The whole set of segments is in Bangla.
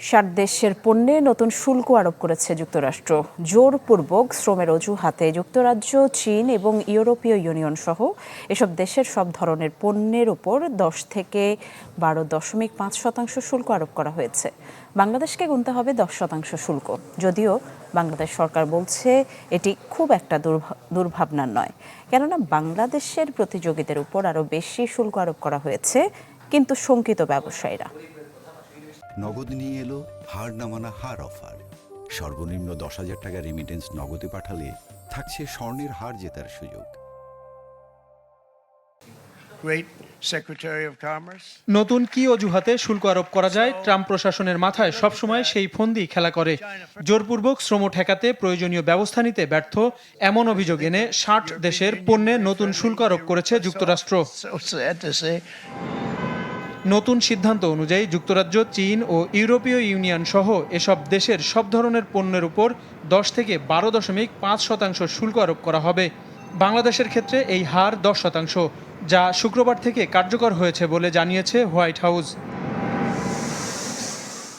60 দেশের পণ্যে নতুন শুল্ক আরোপ করেছে যুক্তরাষ্ট্র। জোরপূর্বক শ্রমের অজুহাতে যুক্তরাজ্য, চীন এবং ইউরোপীয় ইউনিয়ন সহ এসব দেশের সব ধরনের পণ্যের উপর 10 থেকে 12.5% শুল্ক আরোপ করা হয়েছে। বাংলাদেশকে গুনতে হবে 10% শুল্ক, যদিও বাংলাদেশ সরকার বলছে এটি খুব একটা দুর্ভাবনার নয়, কেননা বাংলাদেশের প্রতিযোগীদের উপর আরও বেশি শুল্ক আরোপ করা হয়েছে, কিন্তু শঙ্কিত ব্যবসায়ীরা। নগদ নিয়ে এলো হার না মানা হার অফার। সর্বনিম্ন 10,000 টাকা রেমিটেন্স নগদে পাঠালে থাকছে স্বর্ণের হার জেতার সুযোগ। নতুন কি অজুহাতে শুল্ক আরোপ করা যায়, ট্রাম্প প্রশাসনের মাথায় সবসময় সেই ফন্দি খেলা করে। জোরপূর্বক শ্রম ঠেকাতে প্রয়োজনীয় ব্যবস্থা নিতে ব্যর্থ এমন অভিযোগ এনে 60 দেশের পণ্যে নতুন শুল্ক আরোপ করেছে যুক্তরাষ্ট্র। নতুন সিদ্ধান্ত অনুযায়ী যুক্তরাজ্য, চীন ও ইউরোপীয় ইউনিয়ন সহ এসব দেশের সব ধরনের পণ্যের উপর 10 থেকে 12.5% শুল্ক আরোপ করা হবে। বাংলাদেশের ক্ষেত্রে এই হার 10%, যা শুক্রবার থেকে কার্যকর হয়েছে বলে জানিয়েছে হোয়াইট হাউস।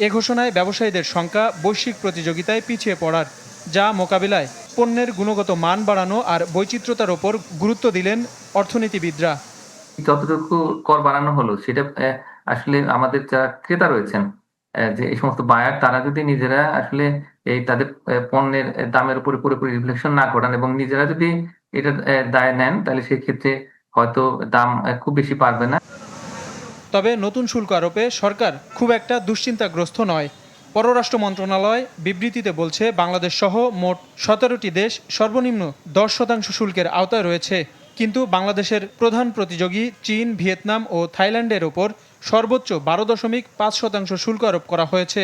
এ ঘোষণায় ব্যবসায়ীদের শঙ্কা বৈশ্বিক প্রতিযোগিতায় পিছিয়ে পড়ার, যা মোকাবিলায় পণ্যের গুণগত মান বাড়ানো আর বৈচিত্র্যতার ওপর গুরুত্ব দিলেন অর্থনীতিবিদরা। যতটুকু কর বাড়ানো হলো সেটা আসলে আমাদের যারা ক্রেতা রয়েছেন, যে এই সমস্ত বায়ার, তারা যদি নিজেরা আসলে এই তাদের পণ্যের দামের উপরে পুরোপুরি রিফ্লেকশন না করান এবং নিজেরা যদি এটা দায় নেন, তাহলে সেই ক্ষেত্রে হয়তো দাম খুব বেশি পারবে না। তবে নতুন শুল্ক আরোপে সরকার খুব একটা দুশ্চিন্তাগ্রস্ত নয়। পররাষ্ট্র মন্ত্রণালয় বিবৃতিতে বলছে, বাংলাদেশ সহ মোট 17টি দেশ সর্বনিম্ন 10% শুল্কের আওতায় রয়েছে, কিন্তু বাংলাদেশের প্রধান প্রতিযোগী চীন, ভিয়েতনাম ও থাইল্যান্ডের ওপর সর্বোচ্চ 12.5% শুল্ক আরোপ করা হয়েছে।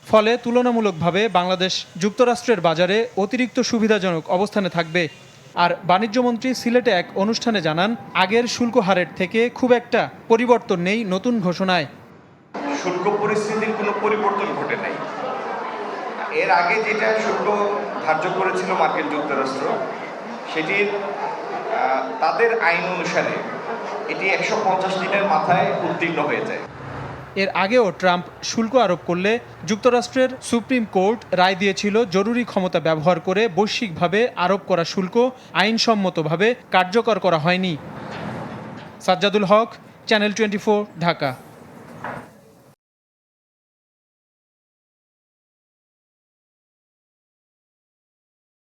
ফলে তুলনামূলকভাবে বাংলাদেশ যুক্তরাষ্ট্রের বাজারে অতিরিক্ত সুবিধাজনক অবস্থানে থাকবে। আর বাণিজ্যমন্ত্রী সিলেটে এক অনুষ্ঠানে জানান, আগের শুল্ক হারের থেকে খুব একটা পরিবর্তন নেই নতুন ঘোষণায়। শুল্ক পরিস্থিতির কোনো পরিবর্তন ঘটে নাই। এর আগে যেটা শুল্ক ধার্য করেছিল মার্কিন যুক্তরাষ্ট্র, সেটির তাদের আইন অনুসারে এটি 150 দিনের মাথায় উত্তীর্ণ হয়ে যায়। এর আগেও ট্রাম্প শুল্ক আরোপ করলে যুক্তরাষ্ট্রের সুপ্রিম কোর্ট রায় দিয়েছিল, জরুরি ক্ষমতা ব্যবহার করে বৈশ্বিকভাবে আরোপ করা শুল্ক আইনসম্মতভাবে কার্যকর করা হয়নি। সাজ্জাদুল হক, চ্যানেল 24, ঢাকা।